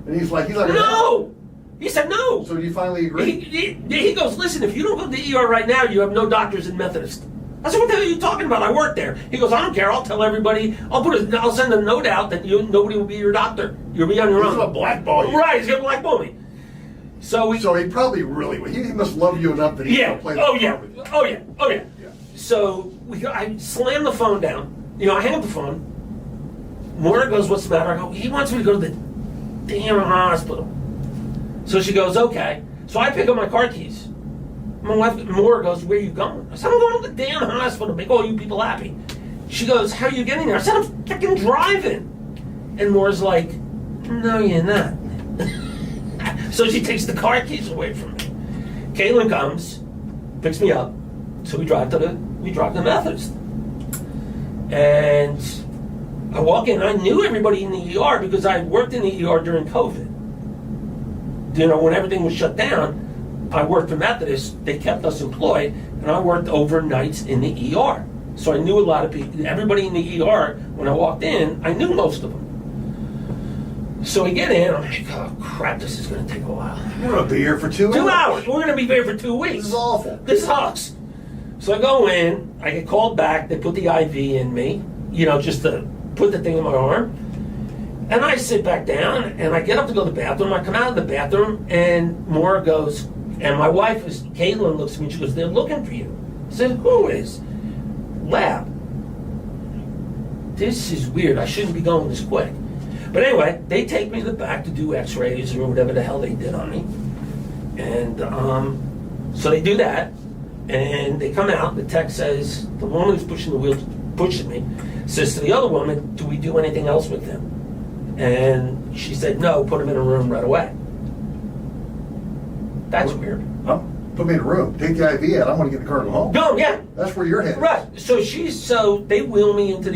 And he's like, No! He said no. So you finally agree? He goes, listen, if you don't go to the ER right now, you have no doctors in Methodist. I said, what the hell are you talking about? I work there. He goes, I don't care. I'll tell everybody. I'll send a note out that nobody will be your doctor. You'll be on your own. He's gonna blackball you. Right, he's going to blackball me. So he probably really would. He must love you enough that he's yeah. gonna play the Oh, yeah. part with you. Oh, yeah. Oh, yeah. Yeah. So I slam the phone down. I hang up the phone. Maura goes, what's the matter? I go, he wants me to go to the damn hospital. So she goes, okay. So I pick up my car keys. My wife, Maura goes, where are you going? I said, I'm going to the damn hospital to make all you people happy. She goes, how are you getting there? I said, I'm freaking driving. And Maura's like, no, you're not. So she takes the car keys away from me. Caitlin comes, picks me up. So we drive to Methodist. And I walk in, I knew everybody in the ER because I worked in the ER during COVID. When everything was shut down, I worked for Methodist. They kept us employed, and I worked overnights in the ER. So I knew a lot of people. Everybody in the ER, when I walked in, I knew most of them. So we get in, I'm like, oh crap, this is going to take a while. You're gonna be here for 2 hours. 2 hours. We're going to be there for 2 weeks. This is awful. This sucks. So I go in, I get called back, they put the IV in me, just to put the thing in my arm. And I sit back down, and I get up to go to the bathroom. I come out of the bathroom, and Maura goes, and my wife, Caitlin, looks at me, and she goes, they're looking for you. I said, who is? Lab. This is weird. I shouldn't be going this quick. But anyway, they take me to the back to do x-rays or whatever the hell they did on me. And so they do that, and they come out. The tech says, the woman who's pushing the wheel, pushing me, says to the other woman, do we do anything else with him? And she said, no, put him in a room right away. That's weird. Huh? Put me in a room. Take the IV out. I'm gonna get in the car and go home. Go, yeah. That's where your head is. Right. So they wheel me into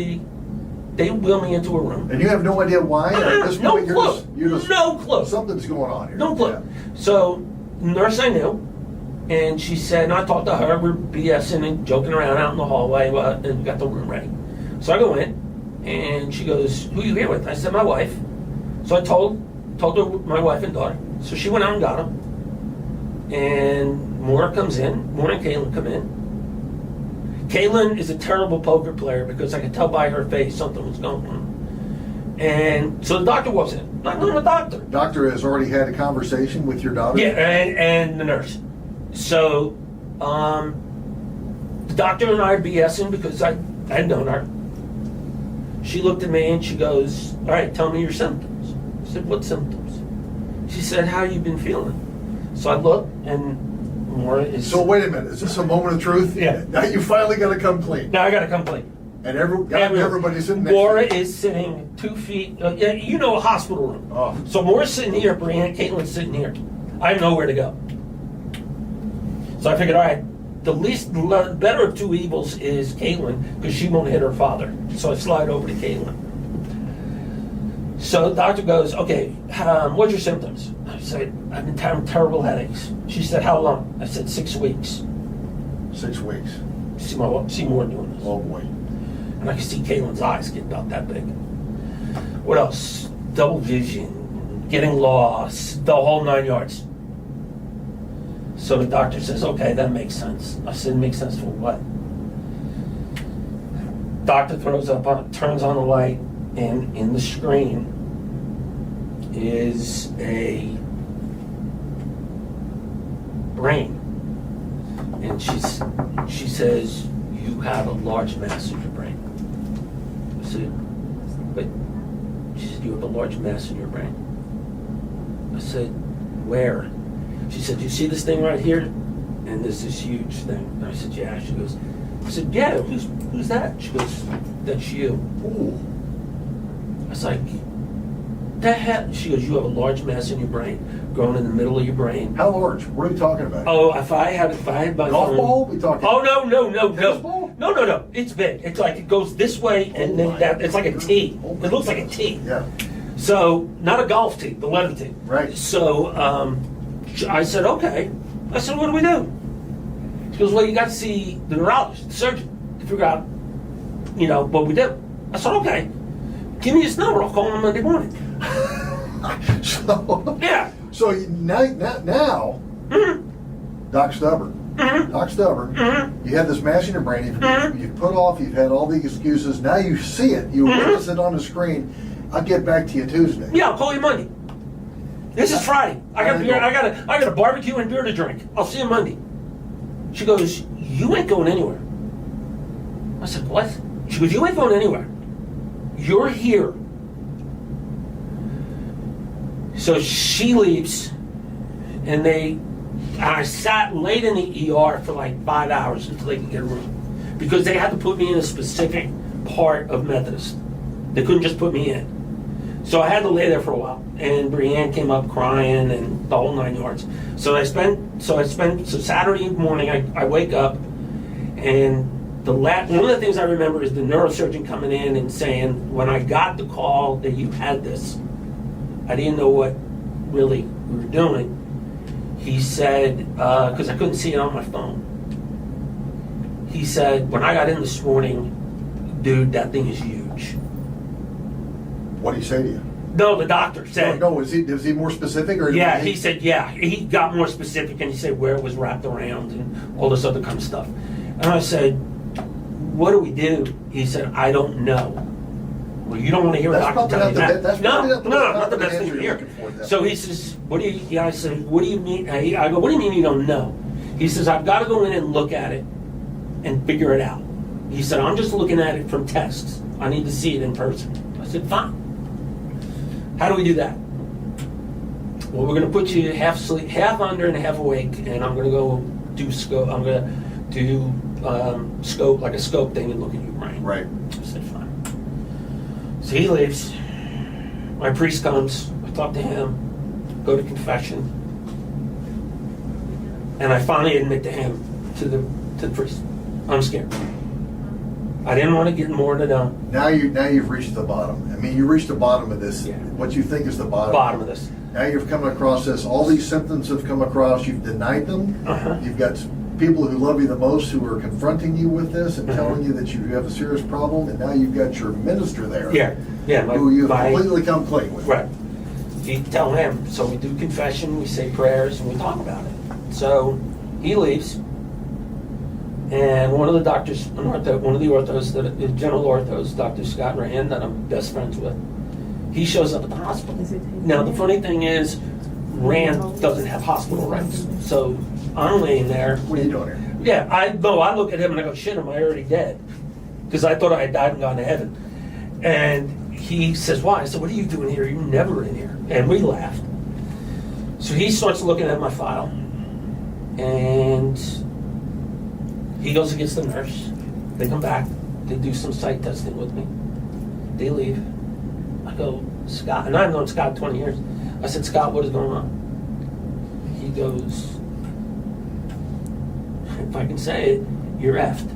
a room. And you have no idea why? At this No point, clue. you're just No clue. something's going on here. No clue. Yeah. So, nurse I knew, and she said, and I talked to her, we're BSing and joking around out in the hallway, and we got the room ready. So I go in, and she goes, who are you here with? I said, my wife. So I told her my wife and daughter. So she went out and got them. And Maura comes in, Maura and Caitlin come in. Caitlin is a terrible poker player because I could tell by her face something was going on. And so the doctor walks in. Not the doctor. Doctor has already had a conversation with your daughter? Yeah, and the nurse. So the doctor and I are BSing because I had known her. She looked at me and she goes, all right, tell me your symptoms. I said, what symptoms? She said, how you been feeling? So I look, and Maura is... So wait a minute, is this a moment of truth? Yeah. Now you finally got to come clean. Now I got to come clean. And everybody's sitting next Maura to you. is sitting 2 feet, yeah, you know, a hospital room. Oh. So Maura's sitting here, Brianne, Caitlin's sitting here. I have nowhere to go. So I figured, all right, the better of two evils is Caitlin, because she won't hit her father. So I slide over to Caitlin. So the doctor goes, okay, what's your symptoms? I said, I've been having terrible headaches. She said, how long? I said, 6 weeks. 6 weeks. See more doing this. Oh boy. And I can see Caitlin's eyes get about that big. What else? Double vision, getting lost, the whole 9 yards. So the doctor says, okay, that makes sense. I said, makes sense for what? Doctor turns on the light, and in the screen is a brain. And she says, you have a large mass in your brain. I said, but she said, you have a large mass in your brain. I said, where? She said, you see this thing right here? And there's this huge thing. And I said, yeah. She goes, I said, yeah, who's that? She goes, that's you. Ooh. I was like, the hell? She goes, you have a large mass in your brain, growing in the middle of your brain. How large? What are you talking about? Oh, if I had my golf phone- ball? We talking? Oh, no. Tennis ball? No. It's big. It's like it goes this way, and Oh then that. It's like a T. Oh It looks like a T. Yeah. So, not a golf tee, the letter tee. Right. So, I said, okay. I said, what do we do? She goes, well, you got to see the neurologist, the surgeon, to figure out, what we do. I said, okay. Give me his number. I'll call him Monday morning. So Yeah. So now Mm-hmm. Doc Stubborn. Mm-hmm. Doc Stubborn. Mm-hmm. You have this mass in your brain. You've put off. You've had all the excuses. Now you see it. You witness it on the screen. I'll get back to you Tuesday. Yeah, I'll call you Monday. This is Friday. I got a barbecue and beer to drink. I'll see you Monday. She goes, you ain't going anywhere. I said, what? She goes, you ain't going anywhere. You're here. So she leaves, and I sat late in the ER for like 5 hours until they could get a room. Because they had to put me in a specific part of Methodist. They couldn't just put me in. So I had to lay there for a while. And Brianne came up crying and the whole 9 yards. So Saturday morning I wake up, and one of the things I remember is the neurosurgeon coming in and saying, when I got the call that you had this, I didn't know what really we were doing. He said, because I couldn't see it on my phone. He said, when I got in this morning, dude, that thing is huge. What did he say to you? No, the doctor said. No, was he more specific or? Yeah, he said, yeah. He got more specific, and he said where it was wrapped around and all this other kind of stuff. And I said, what do we do? He said, I don't know. Well, you don't want to hear a doctor tell you that. Not the best thing to hear. So he says, I said, what do you mean? I go, what do you mean you don't know? He says, I've got to go in and look at it and figure it out. He said, I'm just looking at it from tests. I need to see it in person. I said, fine. How do we do that? Well, we're going to put you half asleep, half under and half awake, and I'm going to go do scope. I'm going to do scope, like a scope thing, and look at your brain. Right. I said, fine. So he leaves. My priest comes. I talk to him. Go to confession, and I finally admit to him, to the priest, I'm scared. I didn't want to get more to know. Now you've reached the bottom. I mean, you reached the bottom of this. Yeah. What you think is the bottom. Bottom of this. Now you've come across this. All these symptoms have come across. You've denied them. Uh-huh. You've got people who love you the most who are confronting you with this and telling you that you have a serious problem. And now you've got your minister there. Yeah. Who you've completely come clean with. Right. You tell him. So we do confession, we say prayers, and we talk about it. So he leaves, and one of the doctors, one of the orthos, the general orthos, Dr. Scott Rand, that I'm best friends with, he shows up at the hospital. Now the funny thing is, Rand doesn't have hospital rights, so I'm laying there. What are you doing here? Yeah, I look at him and I go, shit, am I already dead? Because I thought I had died and gone to heaven. And he says, why? I said, what are you doing here? You're never in here. And we laughed. So he starts looking at my file, and he goes and gets the nurse. They come back, they do some site testing with me. They leave. I go, Scott, and I've known Scott 20 years. I said, Scott, what is going on? He goes, if I can say it, you're effed.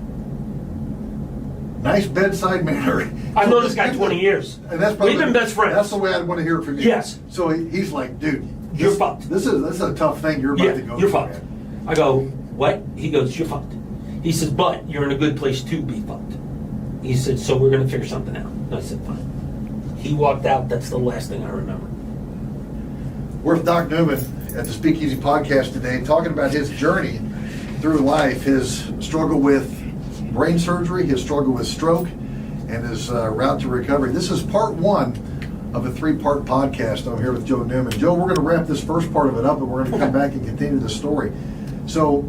Nice bedside manner. I've known this guy 20 years. And that's probably, we've been best friends. That's the way I'd want to hear it from you. Yes. So he's like, dude, You're fucked. This is a tough thing you're about Yeah, to go you're through, fucked. man. I go, what? He goes, you're fucked. He says, but you're in a good place to be fucked. He said, so we're going to figure something out. And I said, fine. He walked out. That's the last thing I remember. We're with Doc Newman at the Speakeasy Podcast today, talking about his journey through life, his struggle with brain surgery, his struggle with stroke, and his route to recovery. This is part one of a three-part podcast. I'm here with Joe Newman. Joe, we're going to wrap this first part of it up, and we're going to come back and continue the story. So,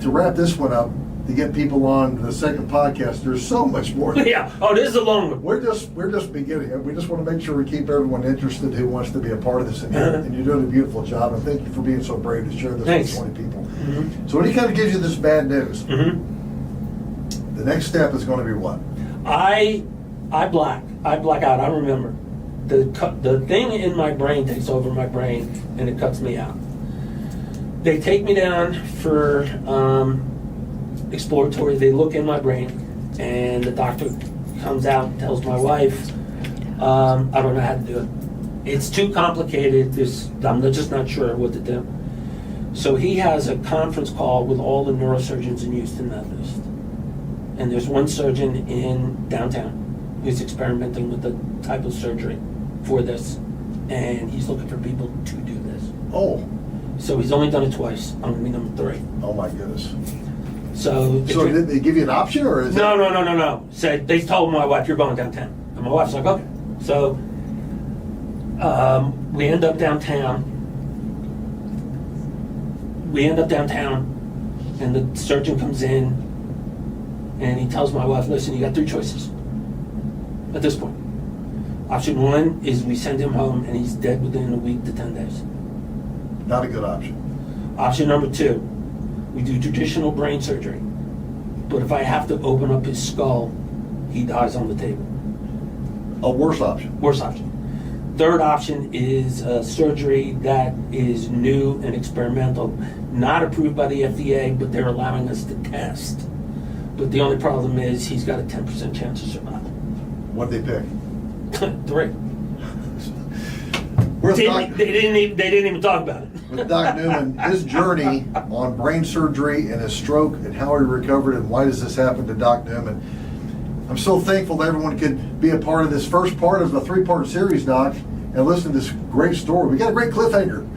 to wrap this one up, to get people on the second podcast, there's so much more. Yeah. Oh, this is a long one. We're just beginning. We just want to make sure we keep everyone interested who wants to be a part of this, and you're doing a beautiful job. And thank you for being so brave to share this Thanks. with 20 people. Mm-hmm. So when he kind of gives you this bad news, Mm-hmm. the next step is going to be what? I black out. I remember the thing in my brain takes over my brain and it cuts me out. They take me down for exploratory. They look in my brain, and the doctor comes out and tells my wife, I don't know how to do it. It's too complicated. I'm just not sure what to do. So he has a conference call with all the neurosurgeons in Houston Methodist. And there's one surgeon in downtown who's experimenting with the type of surgery for this. And he's looking for people to do this. Oh, So he's only done it twice. I'm going to be number 3. oh my goodness. So Did they give you an option, or is No. Said they told my wife, you're going downtown. And my wife's like, okay. So we end up downtown. And the surgeon comes in and he tells my wife, listen, you got 3 choices at this point. Option 1 is we send him home and he's dead within a week to 10 days. Not a good option. Option number 2, we do traditional brain surgery. But if I have to open up his skull, he dies on the table. A worse option. Worst option. Third option is surgery that is new and experimental, not approved by the FDA, but they're allowing us to test. But the only problem is he's got a 10% chance of survival. What'd they pick? 3. We're with They didn't even talk about it. with Doc Newman, his journey on brain surgery and his stroke and how he recovered and why does this happen to Doc Newman. I'm so thankful that everyone could be a part of this first part of the 3-part series, Doc, and listen to this great story. We got a great cliffhanger.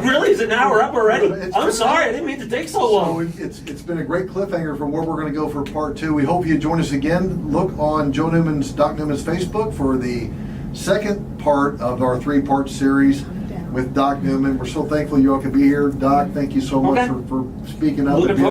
Really? Is it an hour up already? It's I'm been- sorry, I didn't mean to take so long. So it's been a great cliffhanger from where we're going to go for part 2. We hope you join us again. Look on Doc Newman's Facebook for the second part of our 3-part series with Doc Newman. We're so thankful you all could be here. Doc, thank you so much Okay. for speaking up. Looking and being